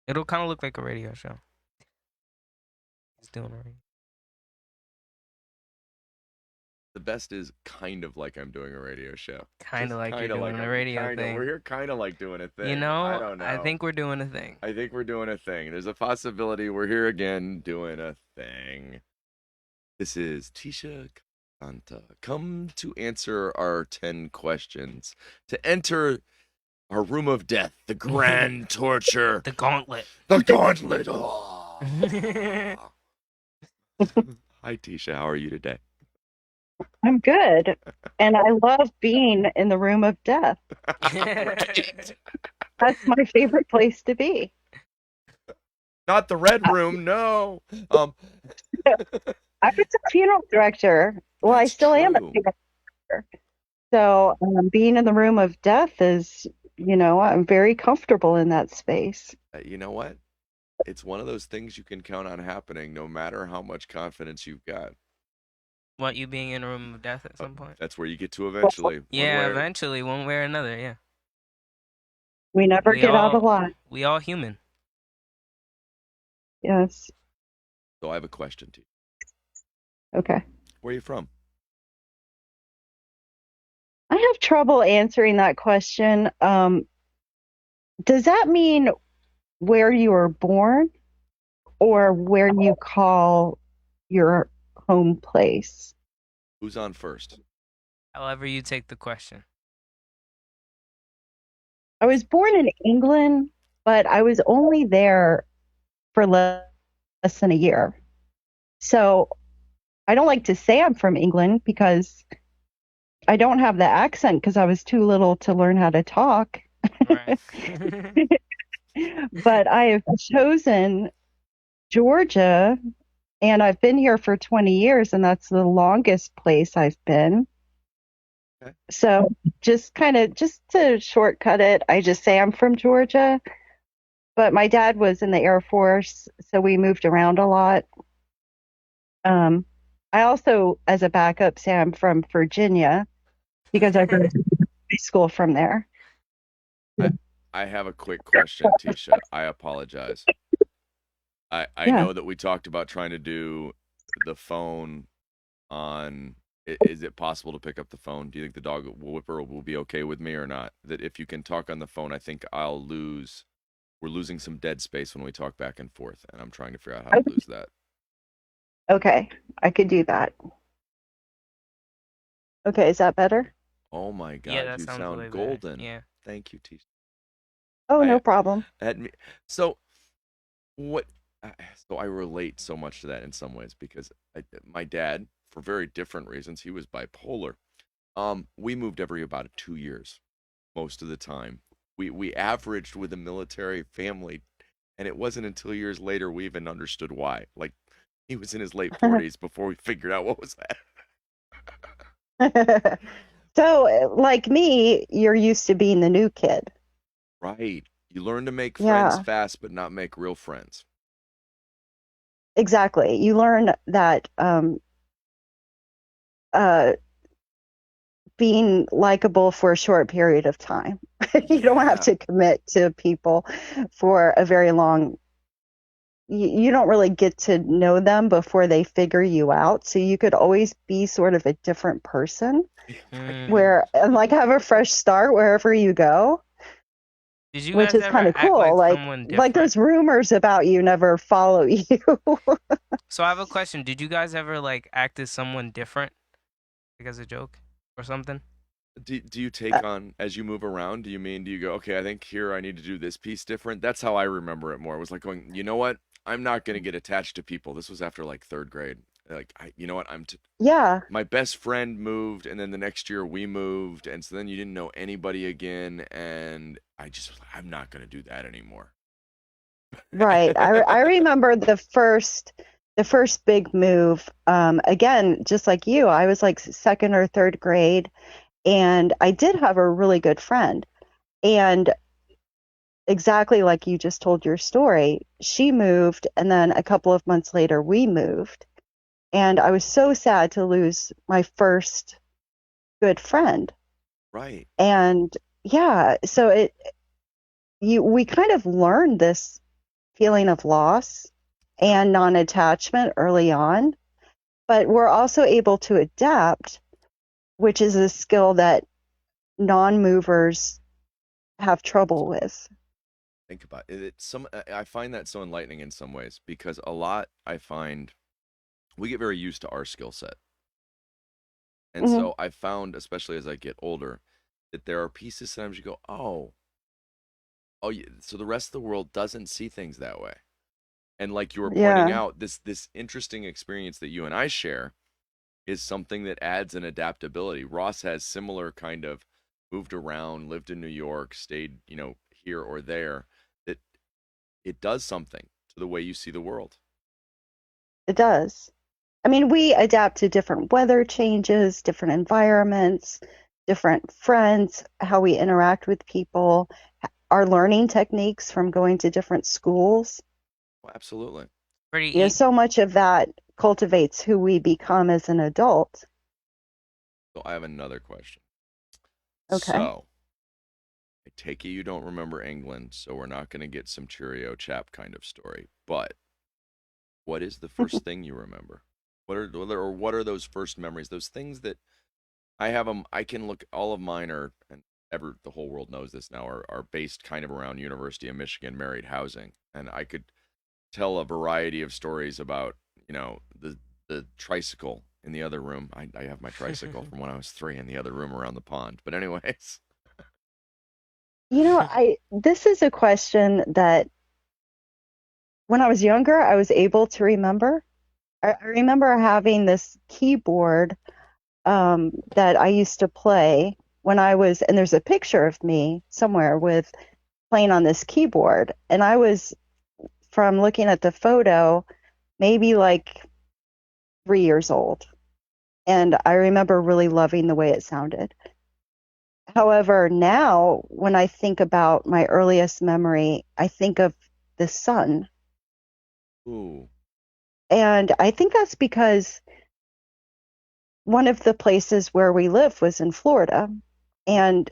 It'll kind of look like a radio show. He's doing a radio. The best is kind of like I'm doing a radio show. Kind of Just like you're kind of like doing a I'm radio kind of. We're thing. here kind of like doing a You thing. I know, don't I know. think we're doing a thing. I think we're doing a thing. There's a possibility we're here again doing a thing. This is Teisha Casasanta. Come to answer our 10 questions. To enter our room of death, the grand torture, The gauntlet. the gauntlet. Oh. Hi, Teisha. How are you today? I'm good. And I love being in the room of death. Right. That's my favorite place to be. Not the red room, no. Um, I was a funeral director. Well, I that's still am a true. funeral director. So being in the room of death is, I'm very comfortable in that space. You know what? It's one of those things you can count on happening no matter how much confidence you've got. What, you being in a room of death at some point? That's where you get to eventually. One Yeah, way or eventually, one way or another. Yeah, We never we get out all alive. we all human. Yes. So I have a question to you. Okay. Where are you from? I have trouble answering that question. Does that mean where you were born or where you call your home place? Who's on first? However you take the question. I was born in England, but I was only there for less than a year. So I don't like to say I'm from England because I don't have the accent because I was too little to learn how to talk. Right. But I have chosen Georgia, and I've been here for 20 years, and that's the longest place I've been. Okay. So just to shortcut it, I just say I'm from Georgia. But my dad was in the Air Force, so we moved around a lot. Um, I also, as a backup, say I'm from Virginia because I graduated high school from there. I I have a quick question, Tisha. I apologize. I Yeah. know that we talked about trying to do the phone on. Is it possible to pick up the phone? Do you think the dog whipper will be okay with me or not? That if you can talk on the phone, I think I'll lose. We're losing some dead space when we talk back and forth, and I'm trying to figure out how to lose that. Okay, I could do that. Okay, is that better? Oh my Yeah, God, that you sounds way sound better. golden. Yeah. Thank you, Tisha. Oh, no I problem. had me. So what? So I relate so much to that in some ways because my dad, for very different reasons, he was bipolar. We moved every about 2 years, most of the time. We averaged with a military family, and it wasn't until years later we even understood why. Like he was in his late 40s before we figured out what was that. So, like me, you're used to being the new kid. Right. You learn to make friends Yeah, fast, but not make real friends. exactly. You learn that uh, being likable for a short period of time. You don't have Yeah. to commit to people for a very long. You don't really get to know them before they figure you out. So you could always be sort of a different person, Right. Mm. where and like have a fresh start wherever you go, Did you which guys is kind ever of act cool. like Like someone like different? those rumors about you never follow you. So I have a question. Did you guys ever like act as someone different, like as a joke or something? Do you take on as you move around? Do you go, okay, I think here I need to do this piece different? That's how I remember it more. It was like going, you know what? I'm not going to get attached to people. This was after like third grade. Like, you know what? Yeah, My best friend moved, and then the next year we moved, and so then you didn't know anybody again, and I just was like, I'm not going to do that anymore. right. I remember the first big move. Again, just like you, I was like second or third grade, and I did have a really good friend. And exactly like you just told your story, she moved, and then a couple of months later, we moved. And I was so sad to lose my first good friend. Right. And yeah, so we kind of learned this feeling of loss and non-attachment early on, but we're also able to adapt, which is a skill that non-movers have trouble with. Think about it. I find that so enlightening in some ways because a lot I find we get very used to our skill set. And Hmm. so I found, especially as I get older, that there are pieces sometimes you go, oh, so the rest of the world doesn't see things that way. And like you were pointing Yeah, out, this interesting experience that you and I share is something that adds an adaptability. Ross has similar kind of moved around, lived in New York, stayed, here or there, that it does something to the way you see the world. it does. I mean, we adapt to different weather changes, different environments, different friends, how we interact with people, our learning techniques from going to different schools. Well, absolutely. Pretty So much of that cultivates who we become as an adult. So I have another question. Okay. So I take it you don't remember England, so we're not going to get some Cheerio chap kind of story. But what is the first thing you remember? What are those first memories? Those things that I have them. I can look. All of mine are, and the whole world knows this now. Are based kind of around University of Michigan married housing, and I could tell a variety of stories about the tricycle in the other room. I have my tricycle from when I was 3 in the other room around the pond. But anyways, I this is a question that when I was younger, I was able to remember. I remember having this keyboard that I used to play when I was, and there's a picture of me somewhere with playing on this keyboard. And I was, from looking at the photo, maybe like 3 years old. And I remember really loving the way it sounded. However, now when I think about my earliest memory, I think of the sun. ooh, And I think that's because one of the places where we lived was in Florida, and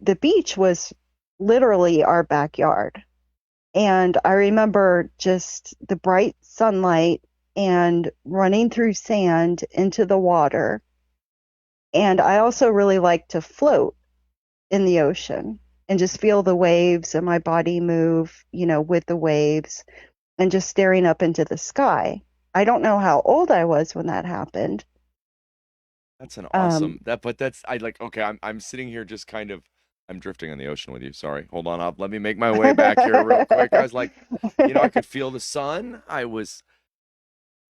the beach was literally our backyard. And I remember just the bright sunlight and running through sand into the water. And I also really like to float in the ocean and just feel the waves and my body move, with the waves and just staring up into the sky. I don't know how old I was when that happened. that's an Um, awesome that. But that's I like. Okay, I'm sitting here just kind of. I'm drifting on the ocean with you. Sorry, hold on. Let me make my way back here real quick. I was like, I could feel the sun.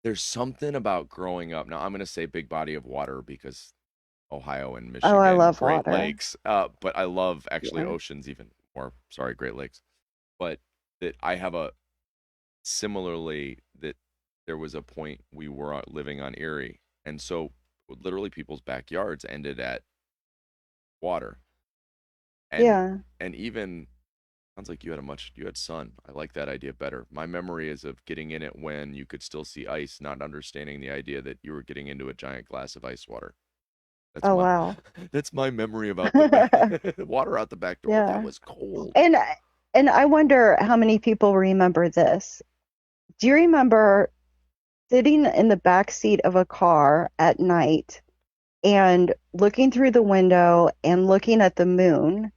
There's something about growing up. Now I'm gonna say big body of water because Ohio and oh, I Michigan, love Great water. Lakes. But I love actually Yeah. oceans even more. Sorry, Great Lakes. But that I have a similarly that there was a point we were living on Erie, and so literally people's backyards ended at water, and Yeah. and even sounds like you had sun. I like that idea better. My memory is of getting in it when you could still see ice, not understanding the idea that you were getting into a giant glass of ice water. That's Oh, my wow. that's my memory about the water out the back door. That Yeah. was cold. And and I wonder how many people remember this. Do you remember sitting in the back seat of a car at night and looking through the window and looking at the moon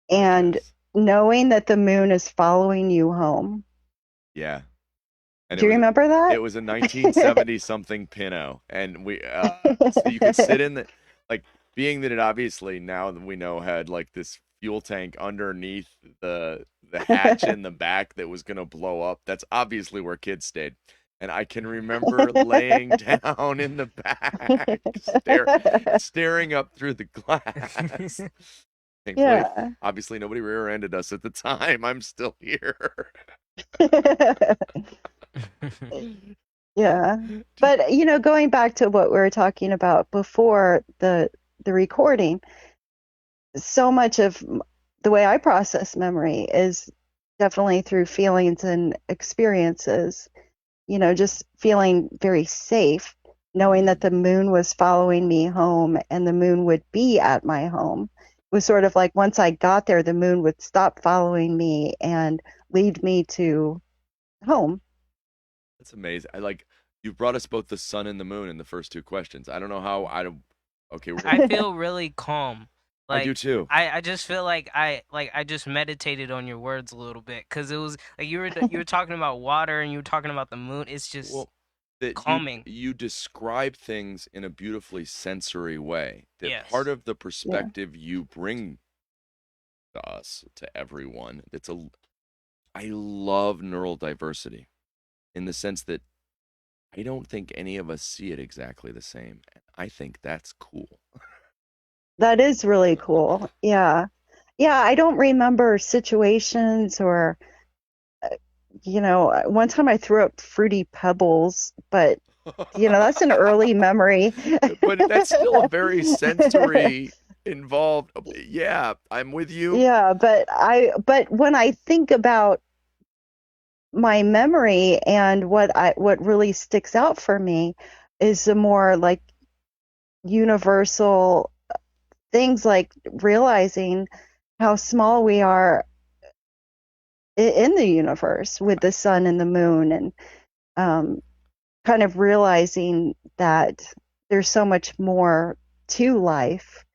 and Gorgeous. knowing that the moon is following you home? Yeah. And Do you remember it that? was a 1970 something Pinto, and we so you could sit in the like being that it obviously now that we know had like this fuel tank underneath the hatch in the back that was gonna blow up. That's obviously where kids stayed. And I can remember laying down in the back, staring up through the glass. Thankfully, Yeah. obviously nobody rear-ended us at the time. I'm still here. Yeah. But going back to what we were talking about before the recording, so much of the way I process memory is definitely through feelings and experiences. Just feeling very safe, knowing that Mm. the moon was following me home and the moon would be at my home. It was sort of like once I got there, the moon would stop following me and lead me to home. That's amazing. You brought us both the sun and the moon in the first two questions. I don't know how I don't. Okay, I feel really calm. I do Like too. I just feel like I just meditated on your words a little bit because it was like you were talking about water and you were talking about the moon. It's just Well, that calming. you describe things in a beautifully sensory way. That part Yes. of the Yeah. perspective you bring to us, to everyone, I love neural diversity in the sense that I don't think any of us see it exactly the same. And I think that's cool. That is really cool. Yeah. Yeah, I don't remember situations or, one time I threw up fruity pebbles, but that's an early memory. But that's still a very sensory involved. Yeah, I'm with you. Yeah, but when I think about my memory and what really sticks out for me is the more like universal things, like realizing how small we are in the universe with the sun and the moon, and um, kind of realizing that there's so much more to life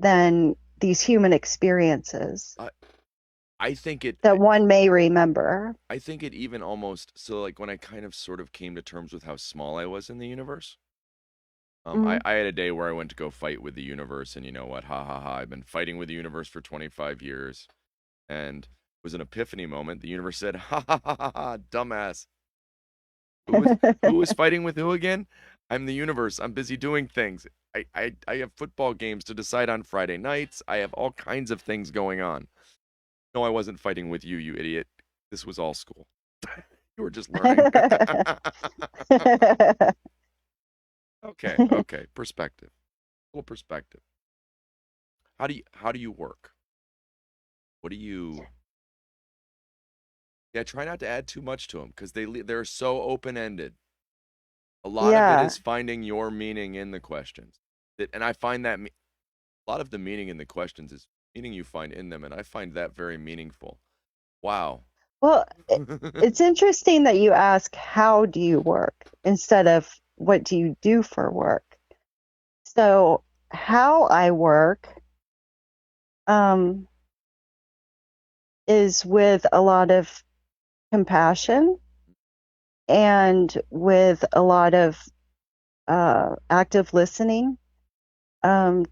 than these human experiences I, I think it. that one may remember. I think it even almost so like when I kind of sort of came to terms with how small I was in the universe. Mhm. I had a day where I went to go fight with the universe, and you know what? Ha ha ha! I've been fighting with the universe for 25 years, and it was an epiphany moment. The universe said, "Ha ha ha ha ha! Dumbass! Who was fighting with who again? I'm the universe. I'm busy doing things. I have football games to decide on Friday nights. I have all kinds of things going on. No, I wasn't fighting with you, you idiot. This was all school. You were just learning." Okay, okay. Perspective. A little perspective. How do you work? What do you Yeah, try not to add too much to them because they're so open-ended. A lot of it Yeah. is finding your meaning in the questions. And I find that a lot of the meaning in the questions is meaning you find in them, and I find that very meaningful. Wow. Well, it's interesting that you ask, how do you work instead of what do you do for work? So, how I work um, is with a lot of compassion and with a lot of active listening,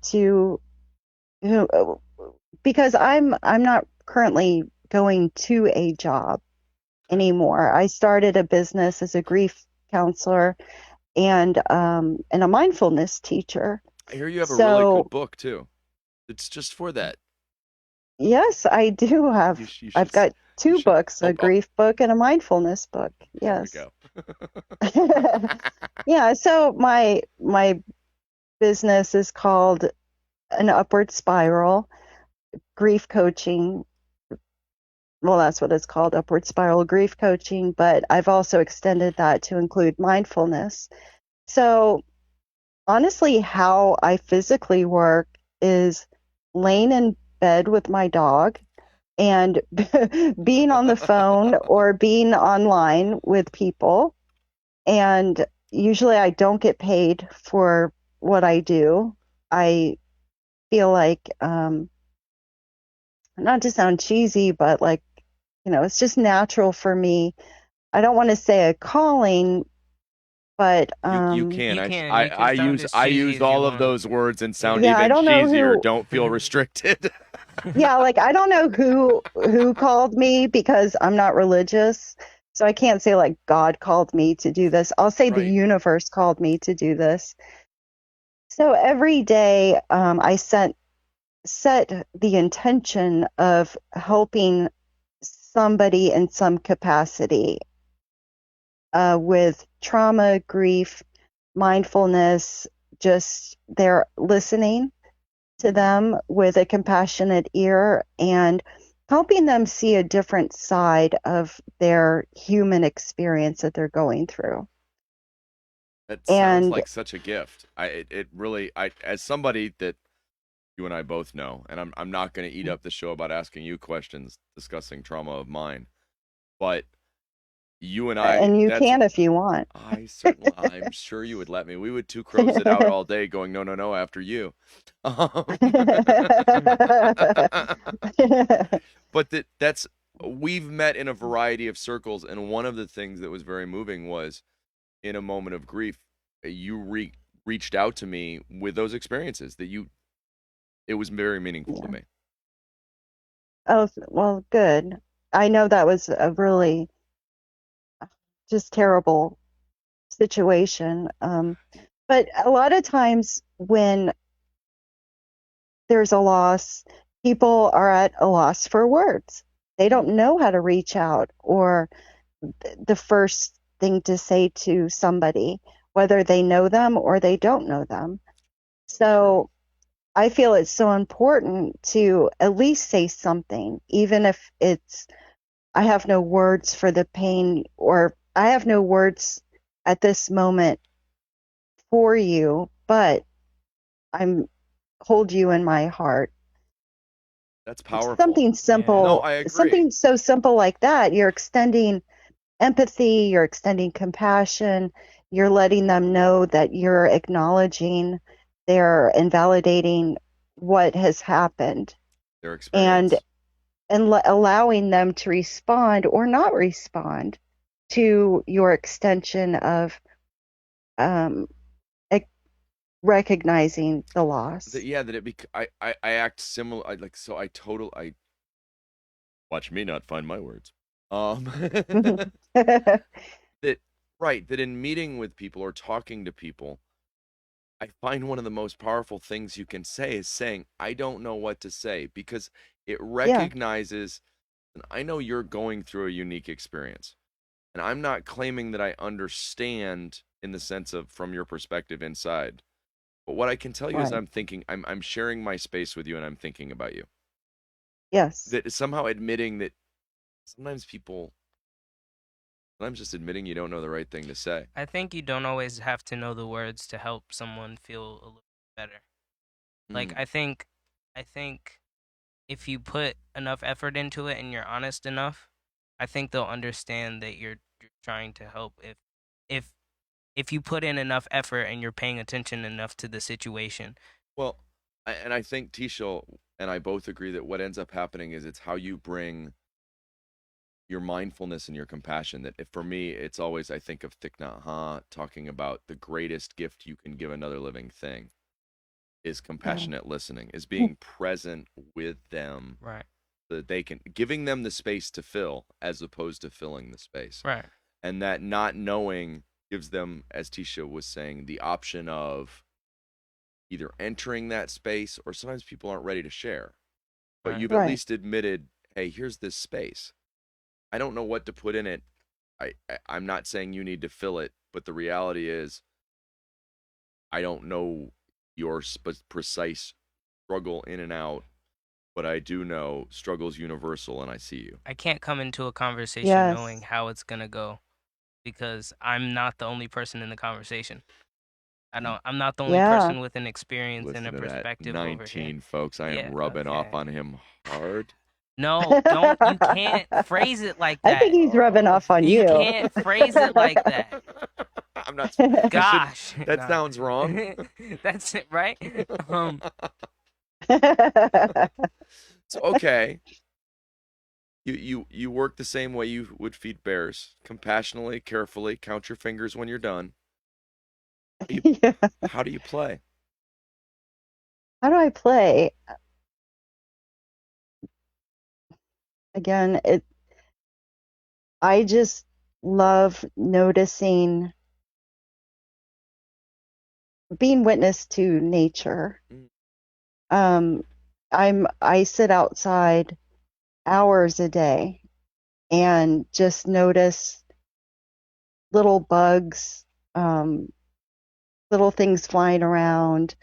to who, because I'm not currently going to a job Okay. anymore. I started a business as a grief counselor and a mindfulness teacher. I hear you have a really good So book too. It's just for that. yes, I do have. You I've should got you two should books, a oh, grief book and a mindfulness book. there we Yes. go. Yeah, so my business is called an upward spiral grief coaching. Well, that's what it's called, upward spiral grief coaching, but I've also extended that to include mindfulness. So honestly, how I physically work is laying in bed with my dog and being on the phone or being online with people. And usually I don't get paid for what I do. I feel like, not to sound cheesy, but like, it's just natural for me. I don't want to say a calling, but You can. You can you can sound as I cheesy use as you all of want. those words and sound yeah, I even don't know cheesier. who. Don't feel restricted. Yeah, like I don't know who called me because I'm not religious. So I can't say like God called me to do this. I'll say the Right. universe called me to do this. So every day, I set the intention of helping somebody in some capacity, with trauma, grief, mindfulness, just their listening to them with a compassionate ear and helping them see a different side of their human experience that they're going through. That sounds And like such a gift. It really I as somebody that you and I both know, and I'm not going to eat up the show about asking you questions discussing trauma of mine. But you and And you that's can if you want. I'm sure you would let me. We would two crows it out all day going, no, no, no, after you. Um, but that's we've met in a variety of circles, and one of the things that was very moving was in a moment of grief, you reached out to me with those experiences that you it was very meaningful to Yeah. me. Oh, well, good. I know that was a really just terrible situation. But a lot of times when there's a loss, people are at a loss for words. They Mm, don't know how to reach out or the first thing to say to somebody, whether they know them or they don't know them. so true. So I feel it's so important to at least say something, even if it's, I have no words for the pain, or I have no words at this moment for you, but I'm hold you in my heart. That's powerful. Something Yeah. No, simple, I agree. something so simple like that. You're extending empathy, you're extending compassion, you're letting them know that you're acknowledging, they're invalidating what has happened, Their and experience. allowing them to respond or not respond to your extension of um, recognizing the That loss. yeah, that I act similar. So I watch me not find my words. That right, that in meeting with people or talking to people, I find one of the most powerful things you can say is saying, I don't know what to say, because it Yeah, recognizes, and I know you're going through a unique experience. And I'm not claiming that I understand in the sense of from your perspective inside. But what I can tell you is right. I'm sharing my space with you and I'm thinking about you. Yes. That is somehow admitting that sometimes people sometimes just admitting you don't know the right thing to say. I think you don't always have to know the words to help someone feel a little better. Like Mm, I think if you put enough effort into it and you're honest enough, I think they'll understand that you're trying to help if if you put in enough effort and you're paying attention enough to the situation. well, and I think Tisha and I both agree that what ends up happening is it's how you bring your mindfulness and your compassion. That if for me, it's always I think of Thich Nhat Hanh talking about the greatest gift you can give another living thing is Yeah. compassionate listening, is being present with them Right. so that they can giving them the space to fill as opposed to filling the space. Right. And that not knowing gives them, as Tisha was saying, the option of either entering that space or sometimes people aren't ready to share. But Right. you've at Right. least admitted, hey, here's this space. I don't know what to put in it. I'm not saying you need to fill it, but the reality is I don't know your precise struggle in and out, but I do know struggle's universal, and I see you. I can't come into a conversation knowing Yes. how it's going to go because I'm not the only person in the conversation. Mm. I'm not the only Yeah. person with an experience and Listen a to that, perspective over here. 19 folks. I am Yeah, rubbing off okay. on him hard. No, don't you can't phrase it like I think that. he's rubbing Oh. off on You you. can't phrase it like that. I'm not. I shouldn't. Gosh. That Nah. sounds wrong. That's it, right? Um So okay, you work the same way you would feed bears, compassionately, carefully. Count your fingers when you're done. You, Yeah. how do you play? How do I play? Again, I just love noticing, being witness to nature. Mm, Um, I sit outside hours a day and just notice little bugs, um, little things flying around,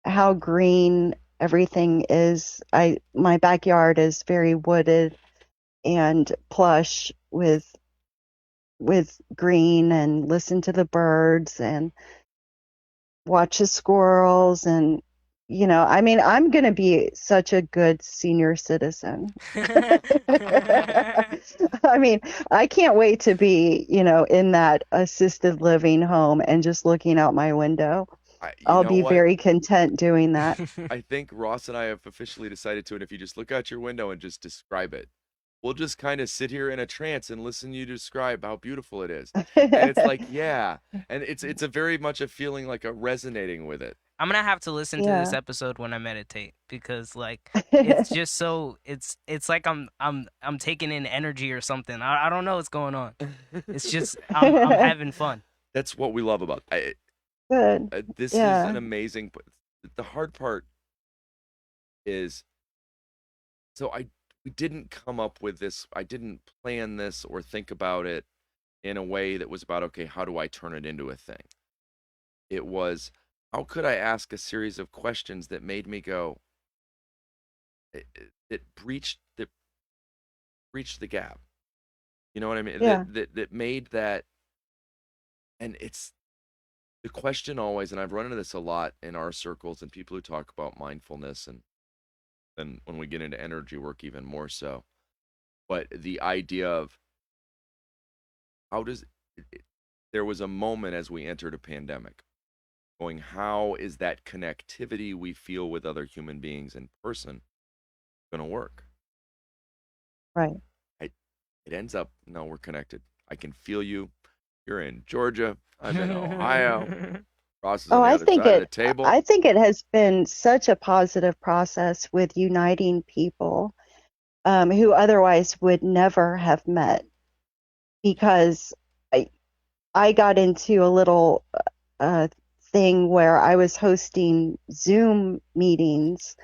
how green everything is. My backyard is very wooded and plush with green, and listen to the birds and watch the squirrels, and I mean, I'm going to be such a good senior citizen. I mean, I can't wait to be, in that assisted living home and just looking out my window. You I'll know be what? very content doing that. I think Ross and I have officially decided to, and if you just look out your window and just describe it, we'll just kind of sit here in a trance and listen to you describe how beautiful it is. And it's like, yeah, and it's a very much a feeling like a resonating with it. I'm gonna have to listen to this Yeah. episode when I meditate because like it's just so it's like I'm taking in energy or something. I don't know what's going on. It's just I'm having fun. That's what we love about Good. this is an Yeah. amazing. The hard part is, so we didn't come up with this. I didn't plan this or think about it in a way that was about, okay, how do I turn it into a thing? It was, how could I ask a series of questions that made me go, that breached the gap. You know what I mean? Yeah. That made that, and it's the question always, and I've run into this a lot in our circles and people who talk about mindfulness, and when we get into energy work even more so. But the idea of how does there was a moment as we entered a pandemic going, how is that connectivity we feel with other human beings in person going to work? Right. It ends up, no, we're connected. I can feel you. You're in Georgia. I'm in Ohio. Ross is Oh, on the other side of the table. I think it has been such a positive process with uniting people who otherwise would never have met because I, I got into a little uh, thing where I was hosting Zoom meetings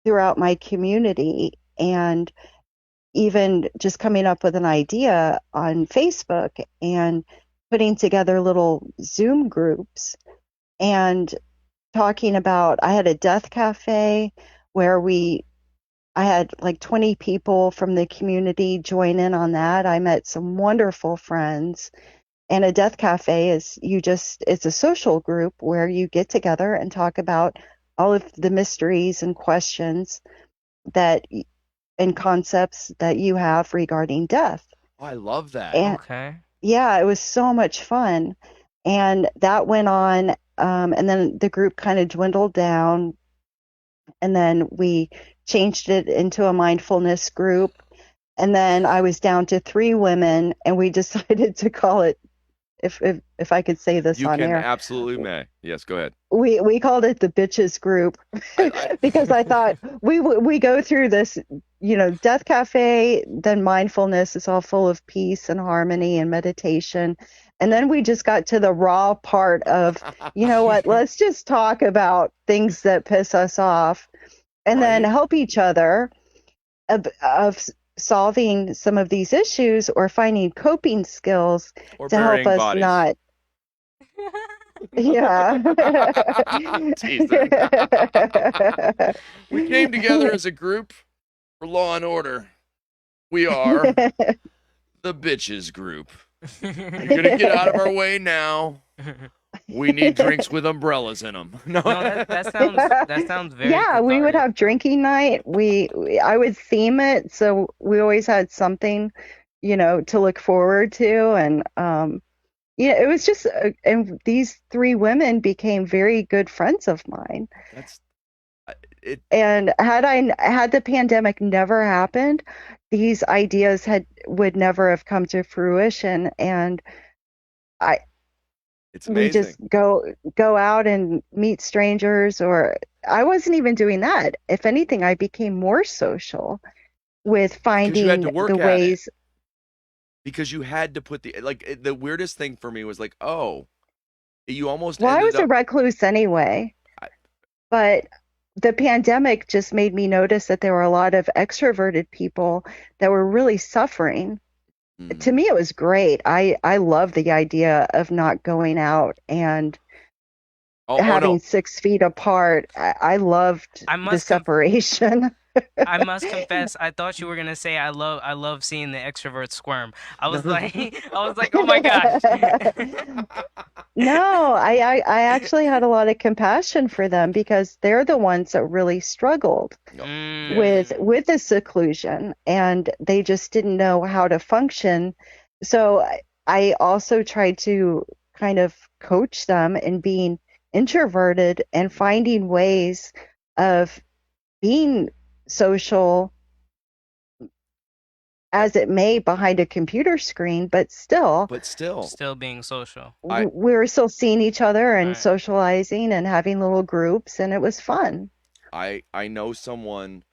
throughout my community and even just coming up with an idea on Facebook and putting together little Zoom groups and talking about. I had a death cafe where I had like 20 people from the community join in on that. I met some wonderful friends. And a death cafe it's a social group where you get together and talk about all of the mysteries and questions that and concepts that you have regarding death. Oh, I love that. And Okay. yeah, it was so much fun. And that went on. And then the group kind of dwindled down. And then we changed it into a mindfulness group. And then I was down to 3 women, and we decided to call it, if I could say this You on can air, absolutely may. Yes, go ahead. we called it the bitches group because I thought we go through this, death cafe, then mindfulness is all full of peace and harmony and meditation. And then we just got to the raw part of, you know what, let's just talk about things that piss us off and then Right? help each other of solving some of these issues or finding coping skills Or to help burying us bodies. not. Yeah. Teasing. We came together as a group for law and order. We are the bitches group. You're gonna get out of our way now. We need drinks with umbrellas in them. No, No, that sounds very Yeah, we would cathartic. have drinking night. I would theme it so we always had something, to look forward to, and it was just, and these 3 women became very good friends of mine. that's it. And had the pandemic never happened, these ideas would never have come to fruition. And I It's we amazing just go out and meet strangers, or I wasn't even doing that. If anything, I became more social with because you had finding to work the at it. ways. Because you had to put the weirdest thing for me was like, oh, you almost Well, I ended was a up. recluse anyway, I- but the pandemic just made me notice that there were a lot of extroverted people that were really suffering. To Hmm. me, it was great. I love the idea of not going out and Oh having no, 6 feet apart. I loved I the must conf- separation. I must confess, I thought you were gonna say I love seeing the extroverts squirm. I was like I was like, oh my gosh. No, I actually had a lot of compassion for them because they're the ones that really struggled No, yeah. with the seclusion, and they just didn't know how to function. So I also tried to kind of coach them in being introverted and finding ways of being social I, as it may behind a computer screen, but still but still, Still being social. I we were still seeing each other and Right. socializing and having little groups, and it was fun. I know someone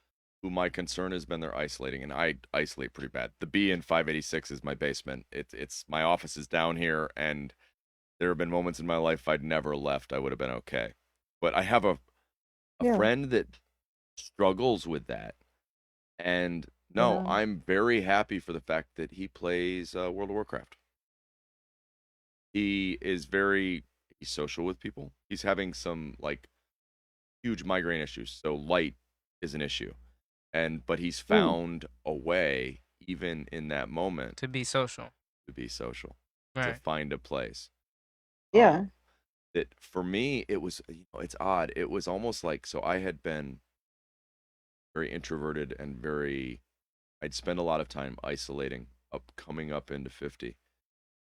who my concern has been they're isolating, and I isolate pretty bad. The B in 586 is my basement. It's my office is down here, and there have been moments in my life if I'd never left, I would have been okay. But I have a Yeah, friend that struggles with that, and no, yeah, I'm very happy for the fact that he plays World of Warcraft. He is he's social with people. He's having some like huge migraine issues, so light is an issue. And but he's mm, found a way, even in that moment, To be social. to be social, to Right. find a place. yeah, Um, that for me, it was, you know, it's odd. It was almost like, so I had been very introverted and I'd spend a lot of time isolating coming up into 50.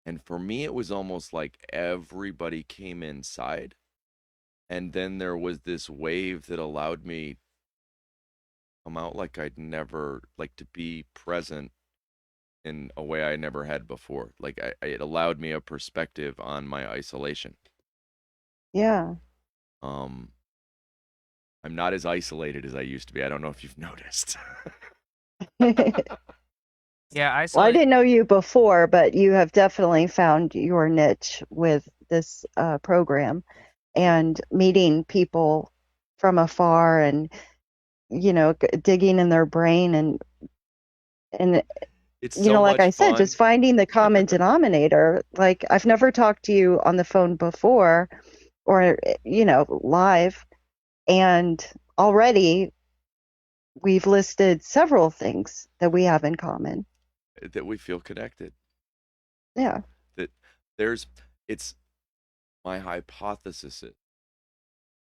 And for me, it was almost like everybody came inside. And then there was this wave that allowed me to come out like I'd never, like to be present in a way I never had before. Like it allowed me a perspective on my isolation. yeah. Um, I'm not as isolated as I used to be. I don't know if you've noticed. Yeah, Well, I isolate. didn't know you before, but you have definitely found your niche with this program and meeting people from afar and digging in their brain and It's so like much I said, fun. just finding the common denominator. Like I've never talked to you on the phone before or live, and already we've listed several things that we have in common. That we feel connected. Yeah. That there's, it's my hypothesis is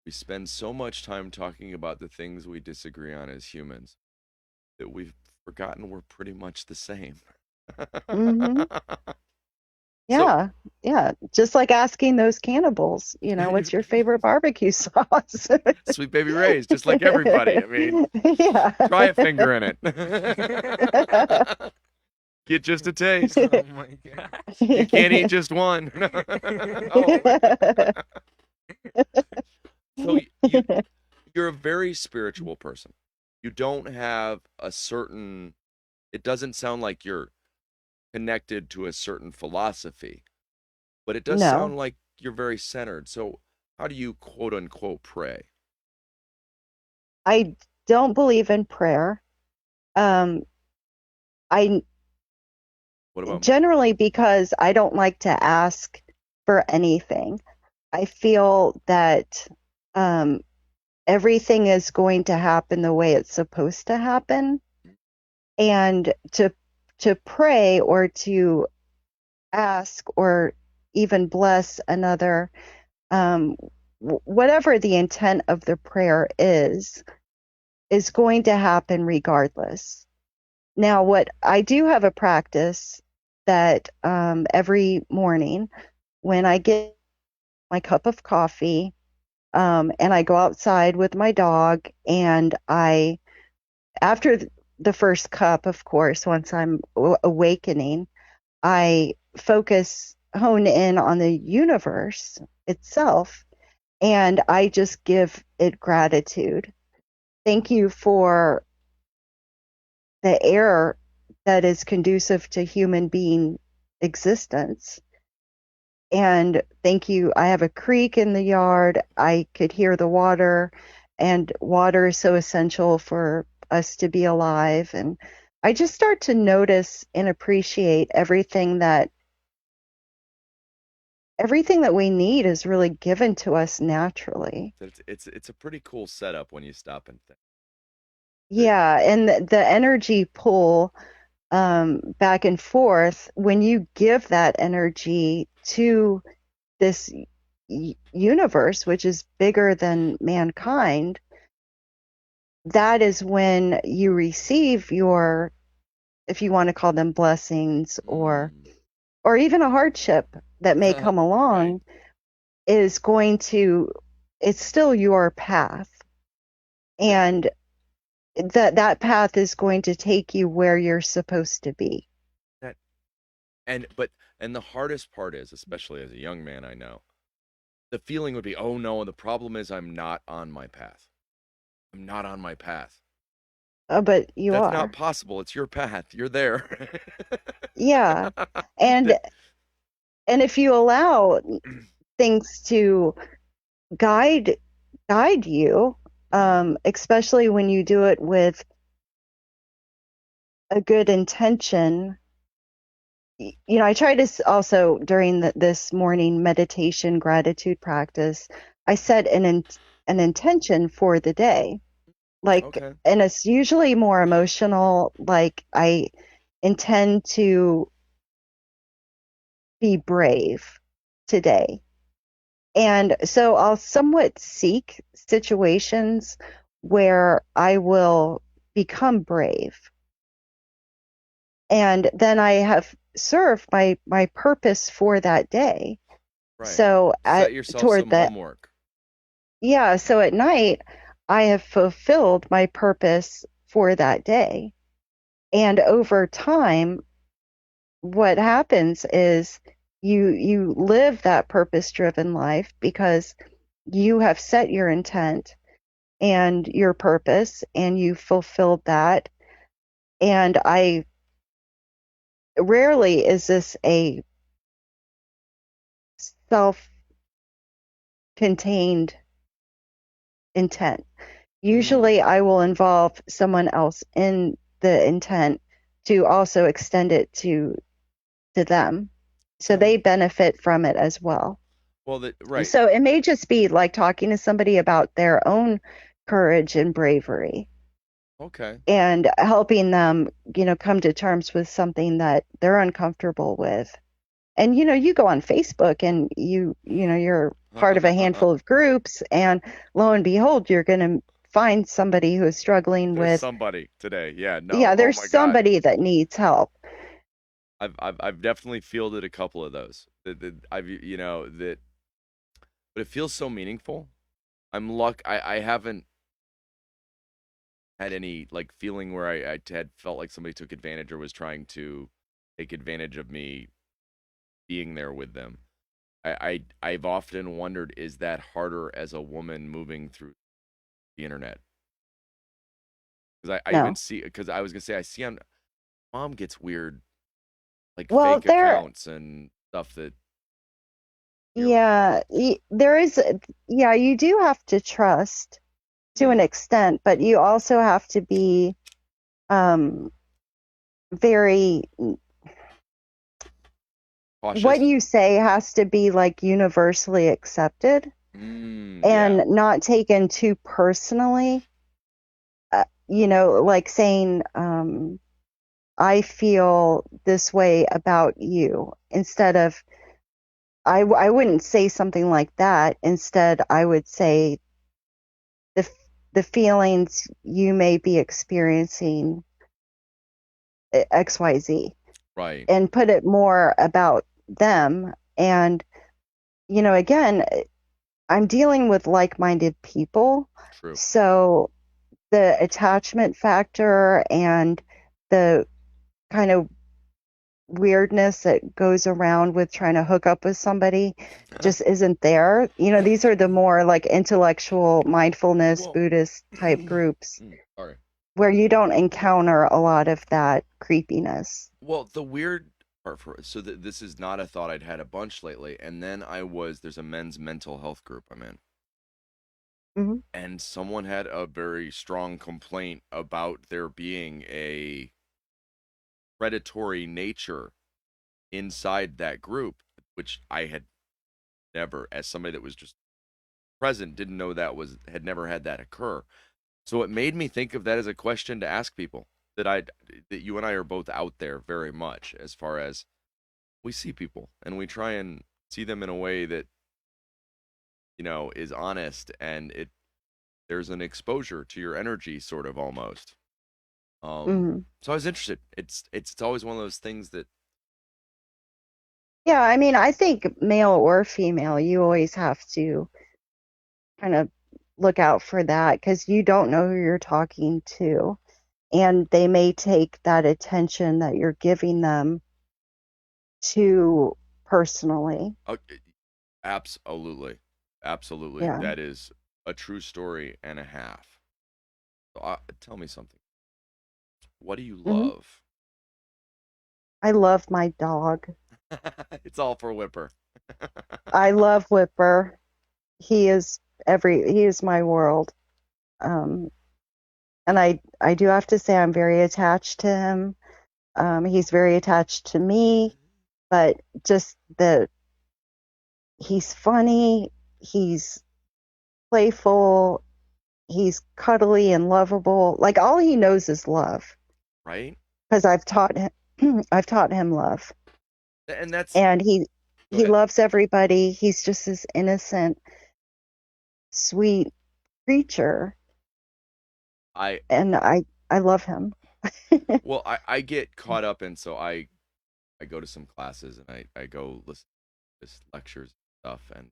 we spend so much time talking about the things we disagree on as humans that we've forgotten we're pretty much the same. Hmm. So, Yeah. Yeah. Just like asking those cannibals, what's your favorite barbecue sauce? Sweet Baby Ray's, just like everybody. I mean, Yeah. try a finger in it. Get just a taste. Oh my gosh. You can't eat just one. Oh my God. So you're a very spiritual person. You don't have a certain, it doesn't sound like you're connected to a certain philosophy, but it does No, sound like you're very centered. So how do you quote unquote pray? I don't believe in prayer. Um, I What about, generally because I don't like to ask for anything. I feel that um, everything is going to happen the way it's supposed to happen, and to pray or to ask or even bless another, um, whatever the intent of the prayer is going to happen regardless. Now, what I do have a practice that every morning when I get my cup of coffee, and I go outside with my dog, and after the first cup, of course, once I'm awakening, I hone in on the universe itself, and I just give it gratitude. Thank you for the air that is conducive to human being existence. And thank you. I have a creek in the yard. I could hear the water, and water is so essential for us to be alive. And I just start to notice and appreciate everything that we need is really given to us naturally. it's a pretty cool setup when you stop and think. yeah, and the energy pull back and forth, when you give that energy to this universe, which is bigger than mankind, that is when you receive your, if you want to call them blessings, Mm. or even a hardship that may come Right. along, is going to, it's still your path. Th- And that path is going to take you where you're supposed to be. That but and the hardest part is, especially as a young man, I know, the feeling would be, oh no, the problem is I'm not on my path. I'm not on my path. Oh, but you That's not are. possible. It's your path. You're there. Yeah. And That and if you allow things to guide guide you, especially when you do it with a good intention. I try to also during this morning meditation gratitude practice, I set an intention for the day. Like, okay. and it's usually more emotional. Like, I intend to be brave today. And so I'll somewhat seek situations where I will become brave. And then I have served my purpose for that day. Right. So Set at yourself toward some the homework. yeah, so at night I have fulfilled my purpose for that day. And over time, what happens is you live that purpose driven life because you have set your intent and your purpose and you fulfilled that. And I rarely is this a self contained intent. Mm, Usually I will involve someone else in the intent to also extend it to them so okay. they benefit from it as well. Well, right. So it may just be like talking to somebody about their own courage and bravery Okay. and helping them, come to terms with something that they're uncomfortable with. And you go on Facebook and you're part of a handful of groups, and lo and behold, you're going to find somebody who is struggling There's with, somebody today. Yeah, no. yeah, Oh there's my God. somebody that needs help. I've definitely fielded a couple of those. That I've that but it feels so meaningful. I haven't had any like feeling where I had felt like somebody took advantage or was trying to take advantage of me being there with them. I've often wondered, is that harder as a woman moving through the internet? Because I even No. see, because I was gonna say I see on mom gets weird like Well, fake accounts and stuff that you're yeah, there is, yeah, you do have to trust to an mm, extent, but you also have to be um, very, what cautious. you say has to be like universally accepted Yeah, and not taken too personally. Like saying, I feel this way about you instead of, I wouldn't say something like that. Instead, I would say the, the feelings you may be experiencing XYZ right. and put it more about them. And, again, I'm dealing with like minded people. True. So the attachment factor and the kind of weirdness that goes around with trying to hook up with somebody just isn't there. These are the more like intellectual mindfulness Well, Buddhist type groups sorry. where you don't encounter a lot of that creepiness. Well, the weird part for so this is not a thought I'd had a bunch lately, and then there's a men's mental health group I'm in, Hmm. and someone had a very strong complaint about there being a predatory nature inside that group, which I had never, as somebody that was just present, didn't know that was had never had that occur. So it made me think of that as a question to ask people that you and I are both out there very much as far as we see people and we try and see them in a way that, is honest and there's an exposure to your energy sort of almost. Mhm. So I was interested. It's always one of those things that Yeah, I mean, I think male or female, you always have to kind of look out for that because you don't know who you're talking to. And they may take that attention that you're giving them too personally. uh, absolutely, absolutely, Yeah. that is a true story and a half. So, tell me something. What do you Hmm. love? I love my dog. It's all for Whipper. I love Whipper. He is he is my world. Um, and I do have to say I'm very attached to him. He's very attached to me, but just the he's funny, he's playful, he's cuddly and lovable. Like all he knows is love Right? because I've taught him I've taught him love. And that's And go he ahead. loves everybody. He's just this innocent, sweet creature I and I love him. well, I get caught up in so I go to some classes and I go listen to this lectures and stuff and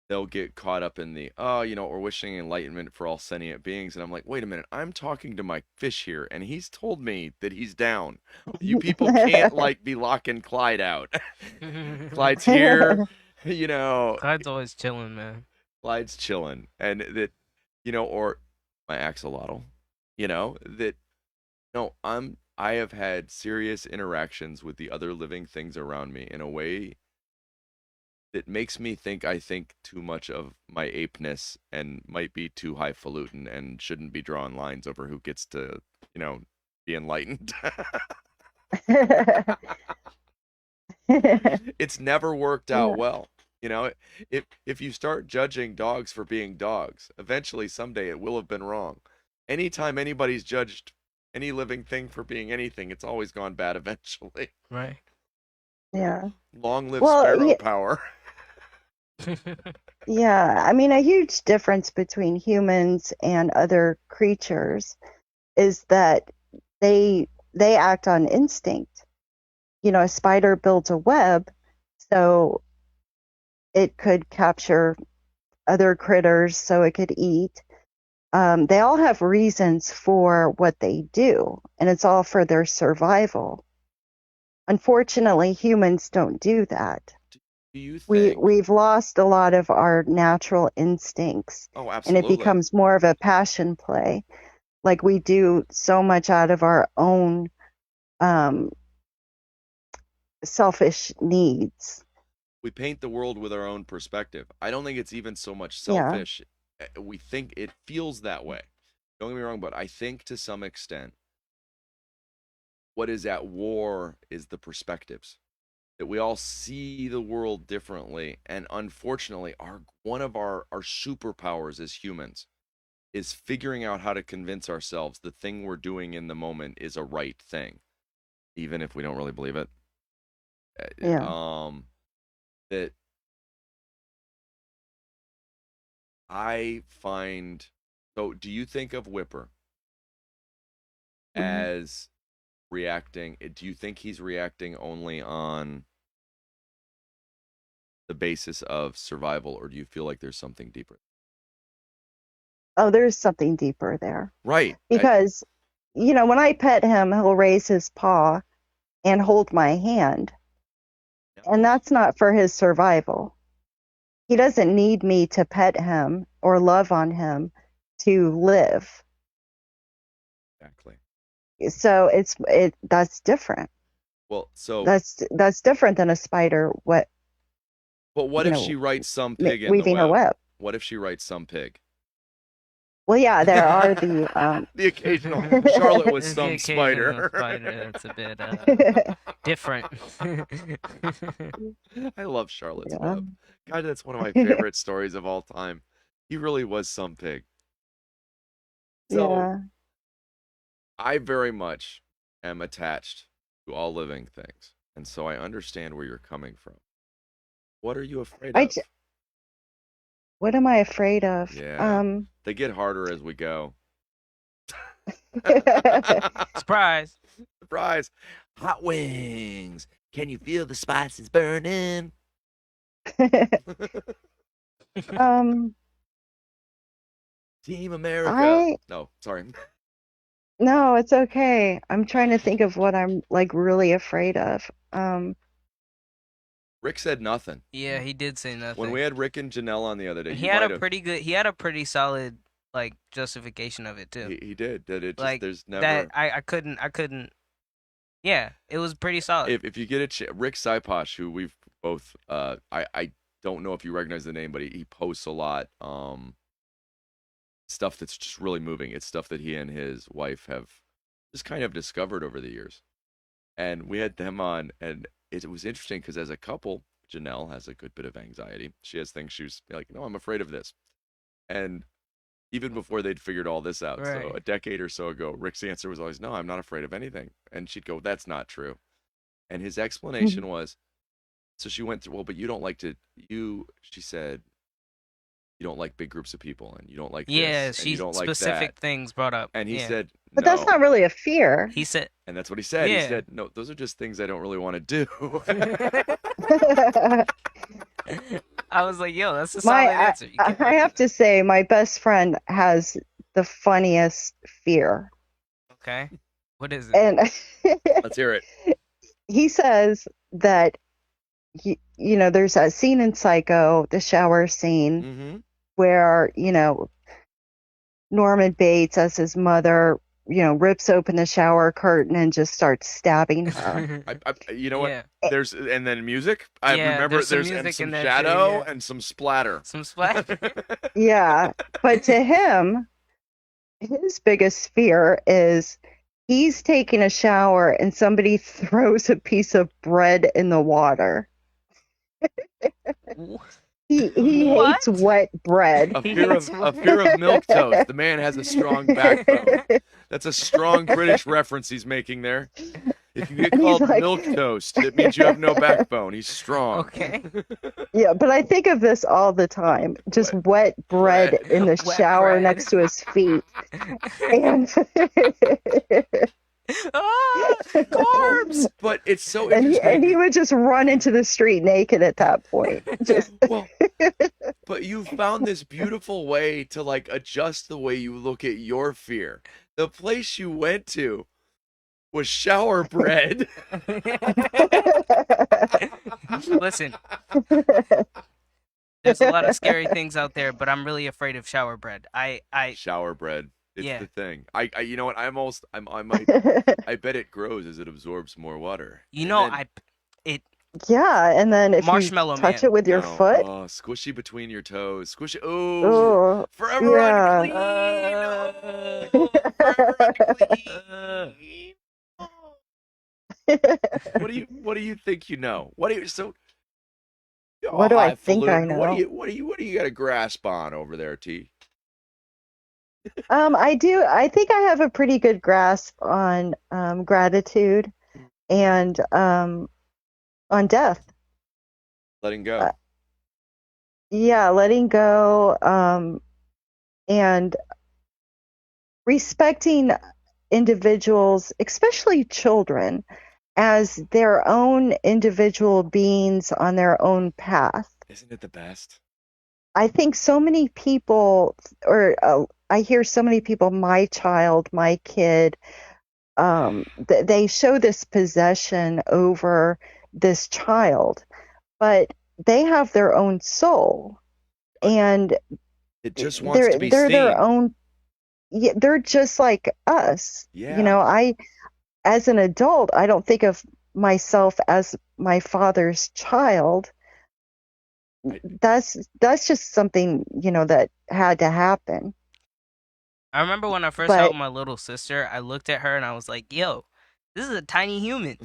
they'll get caught up in the we're wishing enlightenment for all sentient beings and I'm like, wait a minute, I'm talking to my fish here and he's told me that he's down. You people can't like be locking Clyde out. Clyde's here, you know, Clyde's always chilling, man. Clyde's chilling and that or my axolotl, that no, I have had serious interactions with the other living things around me in a way that makes me think I think too much of my apeness and might be too highfalutin and shouldn't be drawing lines over who gets to, be enlightened. It's never worked out Yeah. well. If you start judging dogs for being dogs, eventually someday it will have been wrong. Anytime anybody's judged any living thing for being anything, it's always gone bad eventually. Right. Yeah. Long live Well, sparrow power. yeah. I mean, a huge difference between humans and other creatures is that they act on instinct. You know, a spider builds a web so it could capture other critters so it could eat. They all have reasons for what they do, and it's all for their survival. Unfortunately, humans don't do that. Do you think? We've lost a lot of our natural instincts, Oh, and it absolutely. becomes more of a passion play. Like we do so much out of our own um, selfish needs. We paint the world with our own perspective. I don't think it's even so much Yeah, selfish. We think it feels that way. Don't get me wrong, but I think to some extent, what is at war is the perspectives. That we all see the world differently. And unfortunately, one of our superpowers as humans is figuring out how to convince ourselves the thing we're doing in the moment is a right thing, even if we don't really believe it. yeah. That I find. So, do you think of Whipper Hmm. as reacting? Do you think he's reacting only on the basis of survival, or do you feel like there's something deeper? Oh, there's something deeper there Right. because when I pet him, he'll raise his paw and hold my hand, and Knows that's not for his survival. He doesn't need me to pet him or love on him to live. exactly. So that's different. Well, so, That's different than a spider but what you if she know writes some pig in the weaving her web? web. What if she writes some pig? Well, yeah, there are the The occasional Charlotte was The some occasional spider. spider that's a bit different. I love Charlotte's yeah. Web. God, that's one of my favorite stories of all time. He really was some pig. So Yeah. I very much am attached to all living things, and so I understand where you're coming from. What are you afraid I of? j- what am I afraid of? Yeah, they get harder as we go. Surprise. Surprise! Hot wings. Can you feel the spices burning? um, Team America. I No, sorry. no, it's okay. I'm trying to think of what I'm like really afraid of. Rick said nothing. Yeah, he did say When nothing. we had Rick and Janelle on the other day, And you might have. he had a pretty solid like justification of it too. He did. That it just Like there's that never. I couldn't yeah, it was pretty solid. If you get Rick Saiposh, who we've both I don't know if you recognize the name, but he posts a lot stuff that's just really moving. It's stuff that he and his wife have just kind of discovered over the years. And we had them on, and it was interesting because as a couple, Janelle has a good bit of anxiety. She has things she's like, no, I'm afraid of this. And even before they'd figured all this out, so Right. a decade or so ago, Rick's answer was always, no, I'm not afraid of anything. And she'd go, that's not true. And his explanation was, so she went through, well, but you don't like to, she said, you don't like big groups of people, and you don't like Yeah, this, and you she don't like that. specific things brought up. And he Yeah. said, but that's no. not really a fear. He said And that's what he said. He Yeah. said, no, those are just things I don't really want to do. I was like, yo, that's a My, solid answer. You can't I have to say, my best friend has the funniest fear, Okay. What is it? and Let's hear it. he says that there's that scene in Psycho, the shower scene, Mm-hmm. where Norman Bates as his mother, rips open the shower curtain and just starts stabbing her. You know what? Yeah. There's and then music. I Yeah, remember there's some and music some in there too, shadow yeah. and some splatter. Some splatter. Yeah, but to him, his biggest fear is he's taking a shower and somebody throws a piece of bread in the water. He hates What? wet bread. A fear of milk toast. The man has a strong backbone. That's a strong British reference he's making there. If you get And he's called like- milk toast, it means you have no backbone. He's strong. Okay. Yeah, but I think of this all the time. Just wet bread bread. in the Wet shower bread. next to his feet. And Ah, carbs. But it's so and interesting. he would just run into the street naked at that point. Just Well, but you found this beautiful way to like adjust the way you look at your fear. The place you went to was shower bread. Listen, there's a lot of scary things out there, but I'm really afraid of shower bread. I Shower bread. It's Yeah. the thing. I you know what? I bet it grows as it absorbs more water. you And know then- yeah, and then if Marshmallow you touch Man. it with your No, foot, oh, squishy between your toes. Squishy. Ooh. oh, Forever yeah. unclean. Uh, Oh, forever unclean. What do you think you know? What do you so What do I think I highfalutin. What know? do you got a grasp on over there, T? I do. I think I have a pretty good grasp on gratitude and on death. Letting go. Yeah, letting go and respecting individuals, especially children, as their own individual beings on their own path. Isn't it the best? I think so many people, or I hear so many people, my child, my kid, they show this possession over this child, but they have their own soul, and It just wants they're to be they're seen. their own. Yeah, they're just like us. Yeah. As an adult, I don't think of myself as my father's child. That's just something, that had to happen. I remember when I first But- saw my little sister, I looked at her and I was like, yo, this is a tiny human.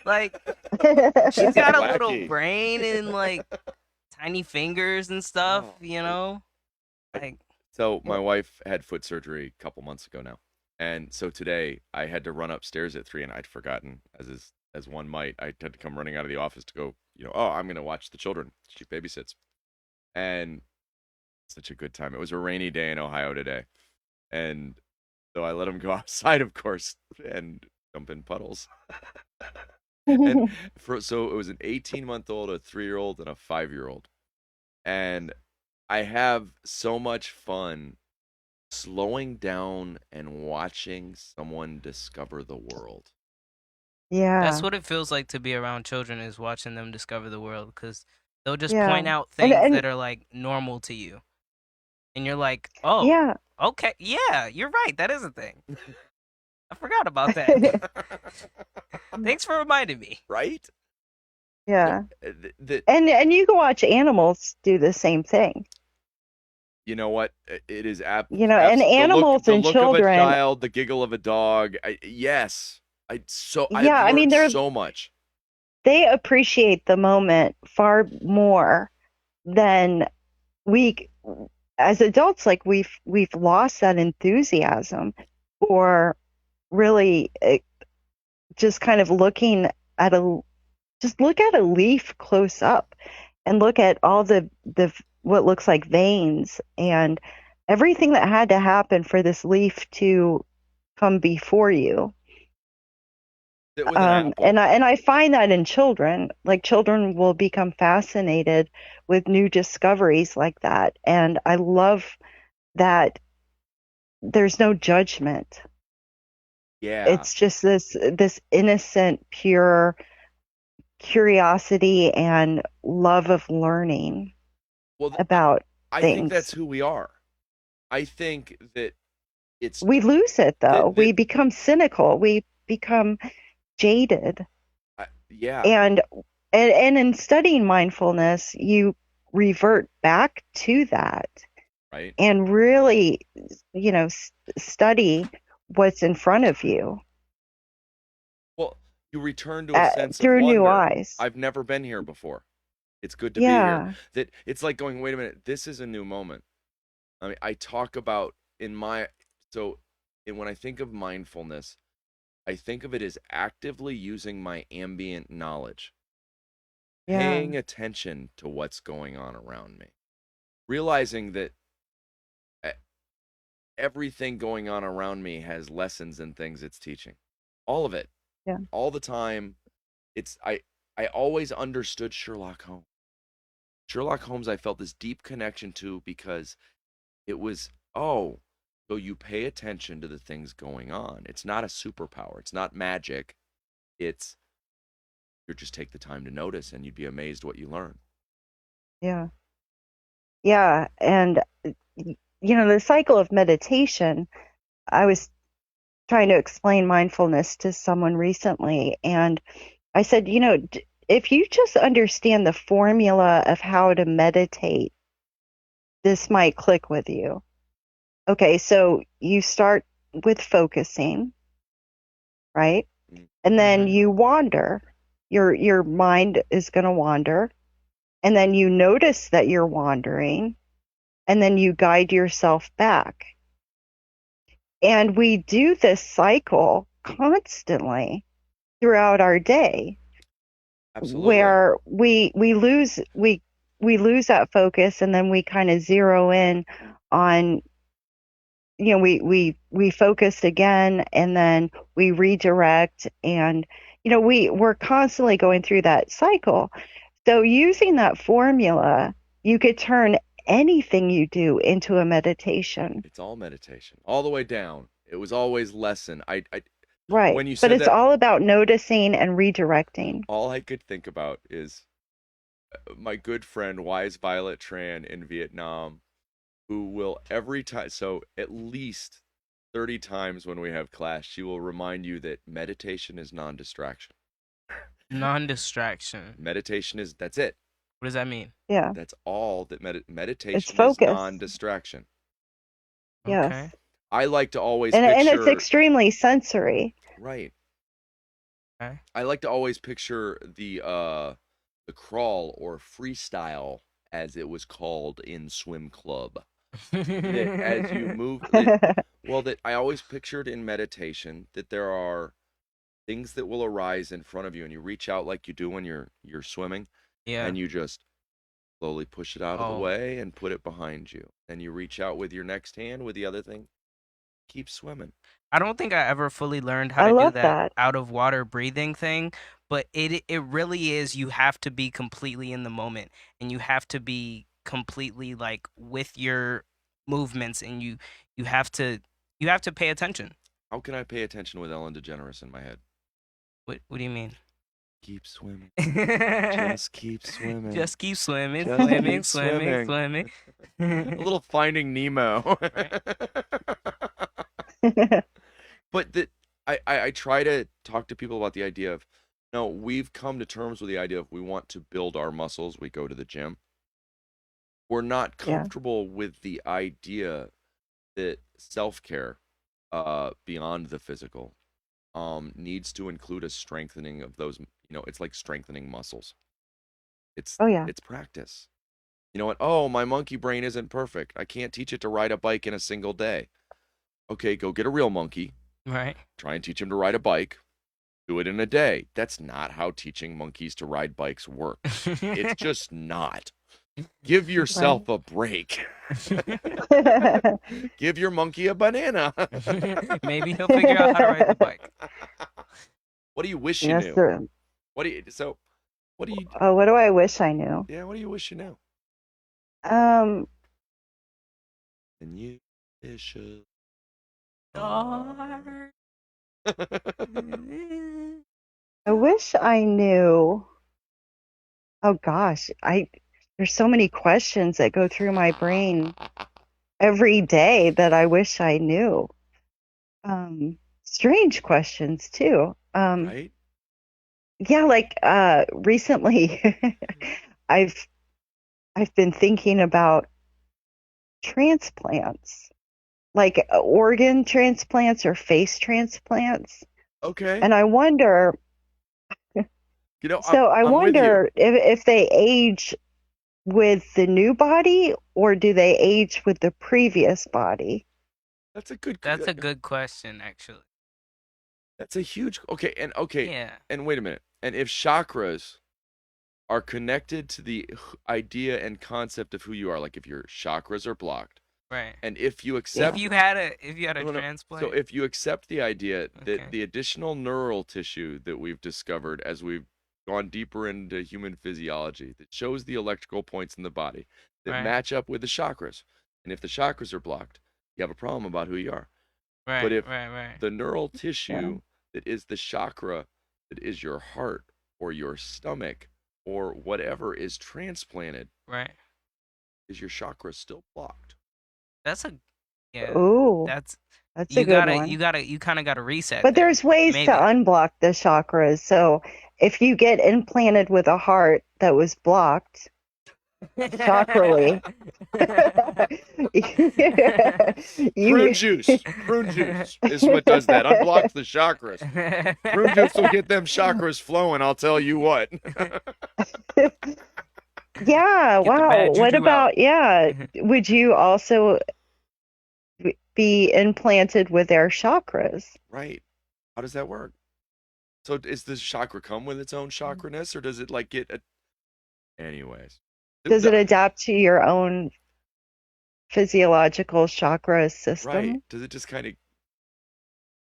Like, she's got a little Wacky. brain and like tiny fingers and stuff, Oh, you know? Like, So my wife had foot surgery a couple months ago now, and so today I had to run upstairs at 3, and I'd forgotten, as one might. I had to come running out of the office to go, oh, I'm gonna watch the children. She babysits, and such a good time. It was a rainy day in Ohio today, and so I let him go outside, of course, and jump in puddles. And so it was an 18-month-old, a 3-year-old, and a 5-year-old, and I have so much fun slowing down and watching someone discover the world. That's Yeah. what it feels like to be around children, is watching them discover the world, because they'll just Yeah. point out And things and that are like normal to you, and you're like, oh, yeah. okay, yeah, you're right, that is a thing. I forgot about that. Thanks for reminding me. Right? Yeah. That And you can watch animals do the same thing. you know what? It is And the look animals and of a children, child, the giggle of a dog. Yes, I've yeah, I mean learned so much. they appreciate the moment far more than we as adults. Like we've lost that enthusiasm for really just kind of looking at a just look at a leaf close up and look at all the what looks like veins and everything that had to happen for this leaf to come before you. Sit with an apple. And I find that in children, like children will become fascinated with new discoveries like that, and I love that there's no judgment. Yeah. It's just this innocent, pure curiosity and love of learning Well, about I think that's things. who we are. I think that it's We lose it though. that We become cynical. We become jaded. yeah, And and in studying mindfulness, you revert back to that right. and really, study what's in front of you Well, you return to a sense of through new wonder. eyes. I've never been here before. It's good to be here. Yeah. That it's like going, wait a minute, this is a new moment. I mean, I talk about in my so when I think of mindfulness, I think of it as actively using my ambient knowledge, Yeah. paying attention to what's going on around me, realizing that e- everything going on around me has lessons and things it's teaching. All of it, Yeah. all the time. It's I always understood Sherlock Holmes. Sherlock Holmes I felt this deep connection to because it was, oh, so you pay attention to the things going on. It's not a superpower. It's not magic. It's you just take the time to notice and you'd be amazed what you learn. Yeah. Yeah. And the cycle of meditation, I was trying to explain mindfulness to someone recently, and I said, if you just understand the formula of how to meditate, this might click with you. Okay, so you start with focusing, right? And then Mm-hmm. you wander. Your mind is going to wander, and then you notice that you're wandering, and then you guide yourself back. And we do this cycle constantly throughout our day Absolutely. where we lose that focus and then we kind of zero in on we focus again and then we redirect and we're constantly going through that cycle. So using that formula, you could turn anything you do into a meditation. It's all meditation. All the way down. It was always lesson. I Right. when you But said it's that, all about noticing and redirecting. all I could think about is my good friend Wise Violet Tran in Vietnam, who will every time, so at least 30 times when we have class, she will remind you that meditation is non-distraction. Non-distraction. Meditation is that's it. What does that mean? Yeah. That's all that It's meditation is focus. non-distraction. Okay. Yes. I like to always And it's picture extremely sensory. right. Okay. I like to always picture the crawl or freestyle as it was called in swim club. that as you move that I always pictured in meditation that there are things that will arise in front of you and you reach out like you do when you're swimming Yeah. and you just slowly push it out of the Oh, way and put it behind you. And you reach out with your next hand with the other thing, keep swimming. I don't think I ever fully learned how I to do love that that. out of water breathing thing, but it really is you have to be completely in the moment and you have to be completely like with your movements and you have to you have to pay attention. How can I pay attention with Ellen DeGeneres in my head? What do you mean? Keep swimming. Just keep swimming. Just keep swimming, Just swimming, keep swimming, swimming. swimming. A little Finding Nemo. Right? But that I try to talk to people about the idea of no, we've come to terms with the idea of we want to build our muscles, we go to the gym. We're not Yeah. comfortable with the idea that self-care beyond the physical needs to include a strengthening of those, it's like strengthening muscles. It's Oh yeah. it's practice. You know what? Oh, my monkey brain isn't perfect. I can't teach it to ride a bike in a single day. Okay, go get a real monkey. Right? Try and teach him to ride a bike. Do it in a day. That's not how teaching monkeys to ride bikes works. It's just not. Give Right. yourself a break. Give your monkey a banana. Maybe he'll figure out how to ride the bike. What do you wish you Yes, knew? sir. What do you Oh, what do I wish I knew? yeah, what do you wish you knew? Um, And you wish a Star. I wish I knew. Oh gosh, there's so many questions that go through my brain every day that I wish I knew. Strange questions too. right? Yeah, like recently I've I've been thinking about transplants, like organ transplants or face transplants. Okay. And I wonder, I'm so I I'm with you. wonder if they age with the new body or do they age with the previous body? That's a good That's a good question, actually. that's a huge Yeah. and wait a minute. And if chakras are connected to the idea and concept of who you are, like if your chakras are blocked, Right. and if you Yeah. accept If you had a no, no, no. So transplant, if you accept the idea that okay. the additional neural tissue that we've discovered as we've gone deeper into human physiology that shows the electrical points in the body that Right. match up with the chakras, and if the chakras are blocked, you have a problem about who you are. But Right. if Right. Right. the neural Yeah. tissue that is the chakra that is your heart or your stomach or whatever is transplanted, Right. is your chakra still blocked? That's a yeah. Ooh, That's that's a good one. you kind of gotta reset But there. there's ways to Maybe. unblock the chakras. So if you get implanted with a heart that was blocked chakrally, you Prune juice is what does that. Unblocks the chakras. Prune juice will get them chakras flowing, I'll tell you what. yeah, Get the wow. bad What juju out. about, yeah, would you also be implanted with their chakras? Right. How does that work? So is this chakra come with its own chakraness or does it like get a anyways? Does it adapt to your own physiological chakra Right. system? Does it just kind of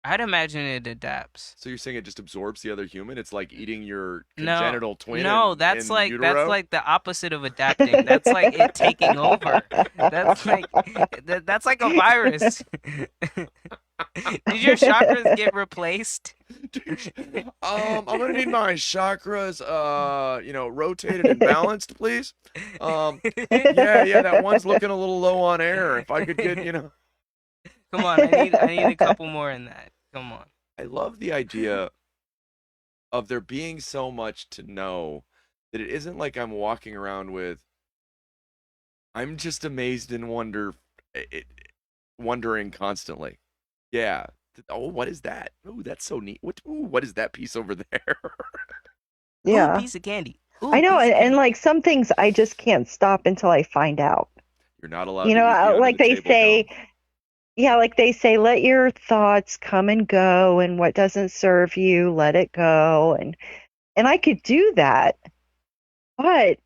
I'd imagine it adapts. so you're saying it just absorbs the other human? It's like eating your No, congenital twin no, in that's utero? like the opposite of adapting. That's like it taking over. That's like that's like a virus. Did your chakras get replaced? I'm gonna need my chakras, rotated and balanced, please. Yeah, that one's looking a little low on air. If I could get. Come on, I need a couple more in that. Come on. I love the idea of there being so much to know that it isn't like I'm walking around with. I'm just amazed and wondering constantly. Yeah. Oh, what is that? Oh, that's so neat. What is that piece over there? Ooh, Yeah. piece of candy. I Ooh, know, piece of and candy. like some things I just can't stop until I find out. You're not allowed You to know, eat the under like the they table say, gum. yeah, like they say, let your thoughts come and go, and what doesn't serve you, let it go. And I could do that, but